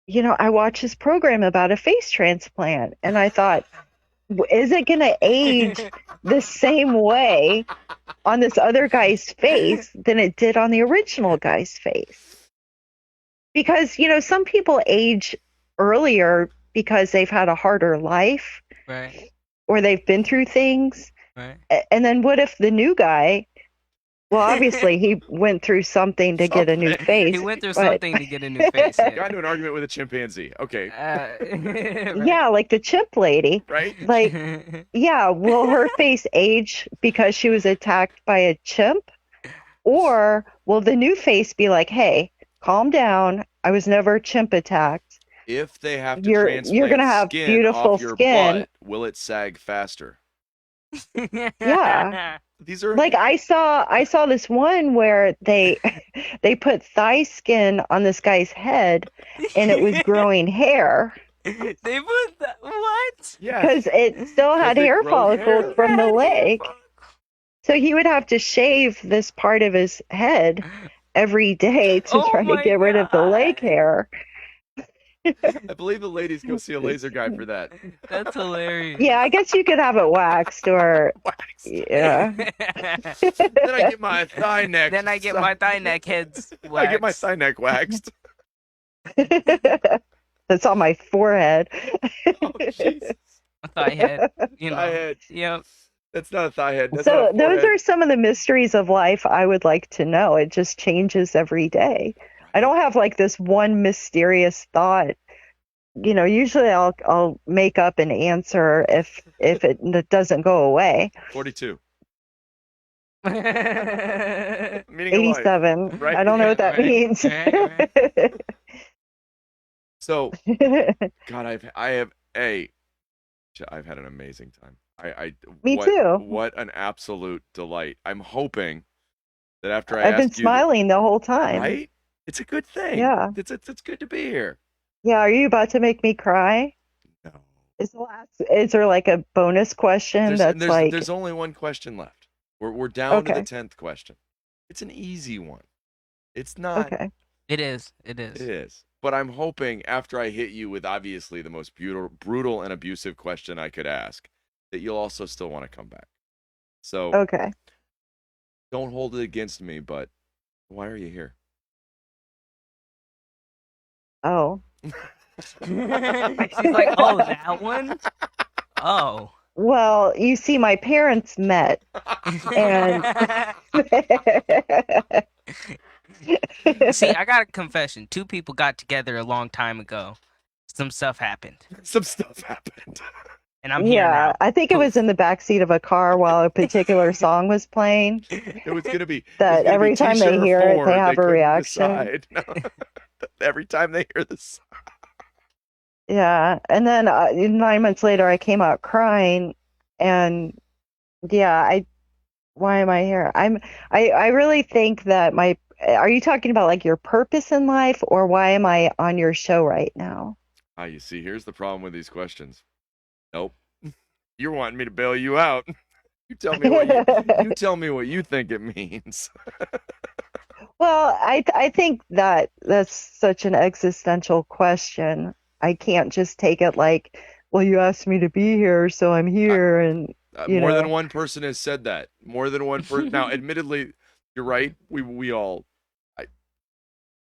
I watched this program about a face transplant, and I thought, is it going to age the same way on this other guy's face than it did on the original guy's face? Because, some people age earlier because they've had a harder life Right. or they've been through things. Right. And then what if the new guy, well, obviously he went through something to get a new Something. He face, went through but something to get a new face. Got Yeah. into an argument with a chimpanzee. Okay, Right. yeah, like the chimp lady, right? like, yeah, will her face age because she was attacked by a chimp? Or will the new face be like, hey, calm down. I was never chimp attacked. If they have to You're transplant gonna have skin beautiful off your skin. butt, will it sag faster? Yeah. These are Like I saw this one where they they put thigh skin on this guy's head and it was growing hair They put that what? yes, because it still because had they hair grow follicles hair. from the Red hair leg. So he would have to shave this part of his head every day to Oh try to my get rid of the leg god. hair. I believe the ladies go see a laser guy for that. That's Yeah, hilarious. I guess you could have it waxed or Waxed. yeah. Then I get my thigh neck. Then I get my thigh neck heads I get my waxed. thigh neck waxed. That's on my forehead. Oh Jesus! A thigh head. Thigh head. Yep. That's not a thigh head. That's not So a those forehead. are some of the mysteries of life I would like to know. It just changes every day. I Right. don't have like this one mysterious thought. Usually I'll make up an answer if it doesn't go away. 42. Right, Meaning of life. 87. Right. I don't know what that right, means. right. So, God, I've had an amazing time. Me too. What an absolute delight. I'm hoping that after I I've been ask you, smiling the whole time. right? It's a good thing. Yeah. It's good to be here. Yeah, are you about to make me cry? No. Is there like a bonus question that's like, There's only one question left. We're down to the okay, 10th question. It's an easy one. It's not. okay. It is. It is. But I'm hoping after I hit you with obviously the most brutal and abusive question I could ask, that you'll also still want to come back. So Okay. don't hold it against me, but why are you here? Oh. She's like, oh, that one? Oh. Well, you see, my parents met and See, I got a confession. Two people got together a long time ago. Some stuff happened. Some stuff happened. And I'm here yeah, now. I think it was in the backseat of a car while a particular song was playing. It was gonna be That every time Teisha they or hear it, they Ford. have a couldn't reaction. decide. No. Every time they hear this. Yeah, and then 9 months later, I came out crying, and yeah, why am I here? I really think that are you talking about like your purpose in life, or why am I on your show right now? Ah, you see, here's the problem with these questions. Nope. You're wanting me to bail you out. You tell me you tell me what you think it means. Well, I think that that's such an existential question. I can't just take it like, well, you asked me to be here, so I'm here, and More than one person has said that. More than one person. Now, admittedly, you're right. We all.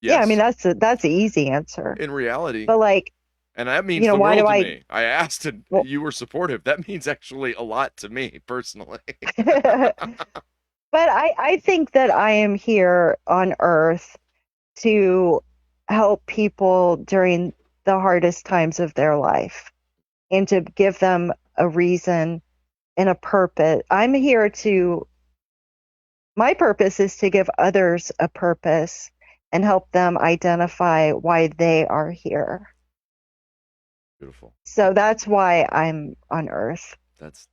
yeah, I mean Yes. that's an easy answer. In reality, But like, and that means the why world do to I? me. I asked and Well, you were supportive. That means actually a lot to me personally. but I think that I am here on Earth to help people during the hardest times of their life and to give them a reason and a purpose. My purpose is to give others a purpose and help them identify why they are here. Beautiful. So that's why I'm on Earth. That's.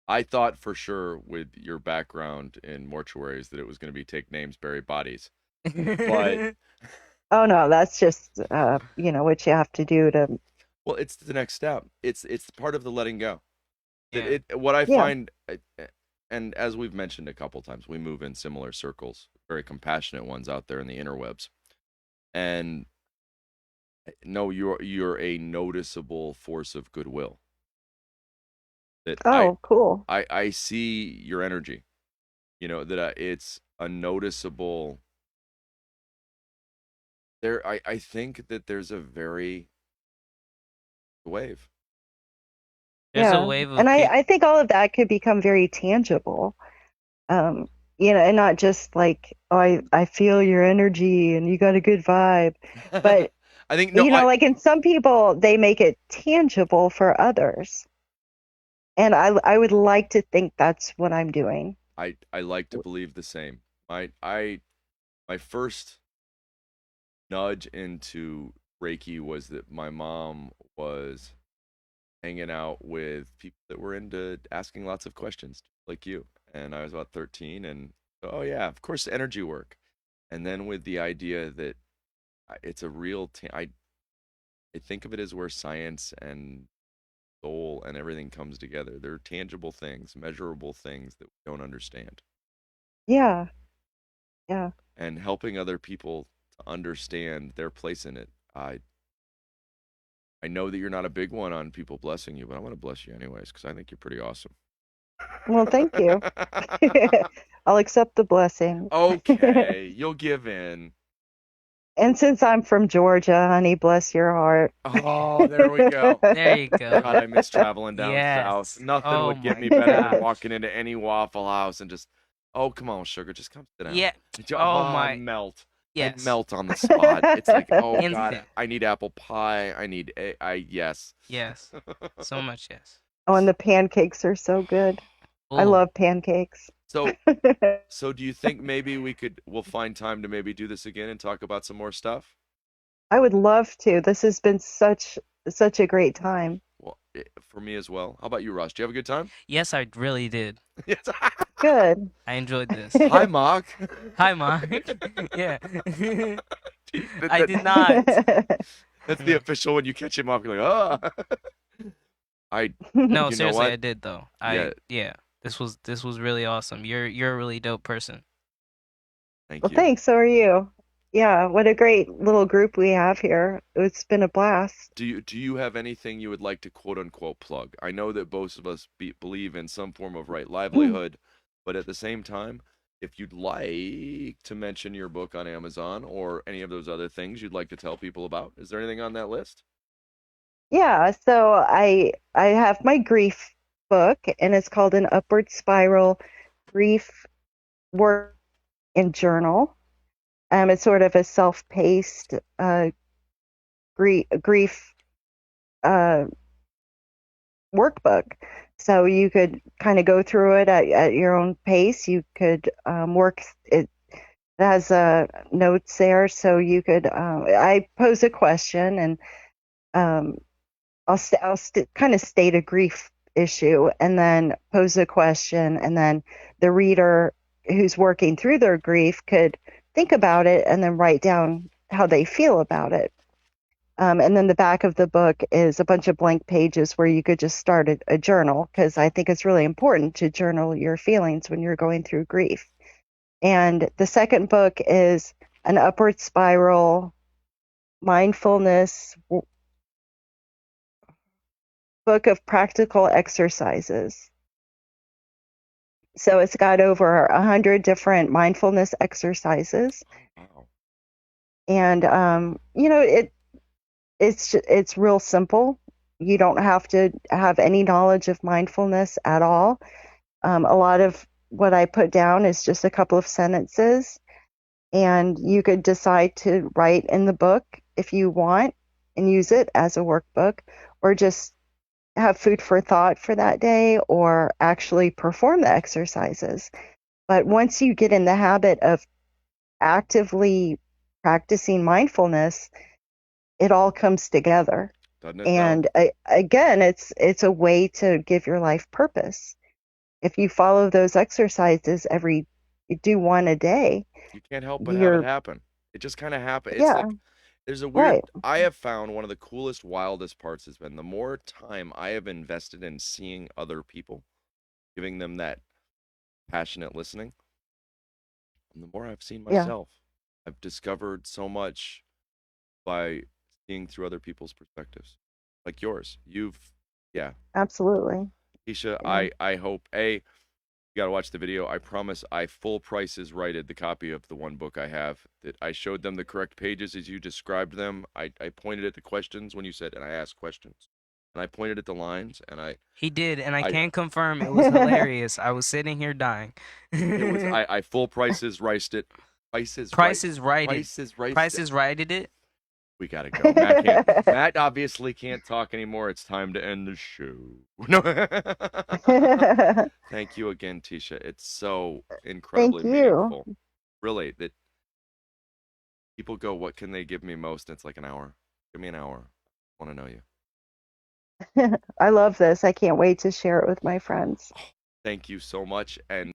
I thought for sure with your background in mortuaries that it was going to be take names, bury bodies. But Oh no, that's just what you have to do to. Well, it's the next step. It's part of the letting go. That Yeah. it what I Yeah. find, and as we've mentioned a couple times, we move in similar circles, very compassionate ones out there in the interwebs. And no, you're a noticeable force of goodwill. That Oh, cool. I see your energy. That it's a noticeable. I think that there's a very wave. There's a Yeah. wave of And I, people. I think all of that could become very tangible. Um, and not just like, oh, I feel your energy and you got a good vibe. But, I think no, I like in some people, they make it tangible for others. And I would like to think that's what I'm doing. I like to believe the same. My first nudge into Reiki was that my mom was hanging out with people that were into asking lots of questions, like you. And I was about 13, and oh yeah, of course, energy work. And then with the idea that it's a real, I think of it as where science and soul and everything comes together. They're tangible things, measurable things that we don't understand. Yeah. Yeah. And helping other people to understand their place in it. I know that you're not a big one on people blessing you, but I want to bless you anyways because I think you're pretty awesome. Well, thank you. I'll accept the blessing. Okay, you'll give in. And since I'm from Georgia, honey, bless your heart. Oh, there we go. There you God, go. I miss traveling down south. Yes. Nothing Oh would get my me better than gosh. walking into any Waffle House and just, oh, come on, sugar, just come sit down. Yeah. Oh Oh, my. melt. I'd Yes. melt on the spot. It's like, oh God, Instant. I need apple pie. I need yes. Yes. So much yes. Oh, and the pancakes are so good. I Oh. love pancakes. So, so do you think maybe we'll find time to maybe do this again and talk about some more stuff? I would love to. This has been such a great time. Well, for me as well. How about you, Ross? Do you have a good time? Yes, I really did. Yes. Good. I enjoyed this. Hi, Mark. Hi, Mark. Yeah. I That- did not. That's the official when you catch him off. You're like, oh. I, No, you know seriously, I what? did though. Yeah. Yeah. This was really awesome. You're a really dope person. Thank Well, you. thanks. So are you. Yeah, what a great little group we have here. It's been a blast. Do you have anything you would like to quote unquote plug? I know that both of us believe in some form of right livelihood, but at the same time, if you'd like to mention your book on Amazon or any of those other things you'd like to tell people about, is there anything on that list? Yeah, so I have my grief book and it's called An Upward Spiral Grief Work and Journal. It's sort of a self-paced grief uh, workbook. So you could kind of go through it at your own pace. You could work it. It has notes there, so you could. I pose a question, and um, I'll kind of state a grief issue, and then pose a question, and then the reader who's working through their grief could think about it, and then write down how they feel about it. And then the back of the book is a bunch of blank pages where you could just start a journal because I think it's really important to journal your feelings when you're going through grief. And the second book is An Upward Spiral Mindfulness Book of Practical Exercises. So it's got over 100 different mindfulness exercises. Oh, wow. And, it's real simple. You don't have to have any knowledge of mindfulness at all. A lot of what I put down is just a couple of sentences, and you could decide to write in the book if you want and use it as a workbook, or just have food for thought for that day, or actually perform the exercises. But once you get in the habit of actively practicing mindfulness, it all comes together. Doesn't it though? And again, it's a way to give your life purpose. If you follow those exercises you do one a day, You can't help but have it you're happen. It just kind of happened. It's Yeah, like there's a weird. right. I have found one of the coolest, wildest parts has been the more time I have invested in seeing other people, giving them that passionate listening, and the more I've seen Yeah, myself. I've discovered so much by seeing through other people's perspectives, like yours. Yeah. absolutely. Keisha, Yeah. I hope you gotta watch the video. I promise I full prices righted the copy of the one book I have. That I showed them the correct pages as you described them. I pointed at the questions when you said, and I asked questions, and I pointed at the lines, and He did, and I I can confirm it was hilarious. I was sitting here dying. it was I full prices riced it. Prices right. Price is righted. Prices riced Price it. is righted it. We gotta go. Matt can't. Matt obviously can't talk anymore. It's time to end the show. No. Thank you again, Tisha. It's so incredibly Thank you. meaningful. Really, that people go, "What can they give me most?" And it's like an hour. Give me an hour. I want to know you. I love this. I can't wait to share it with my friends. Thank you so much, and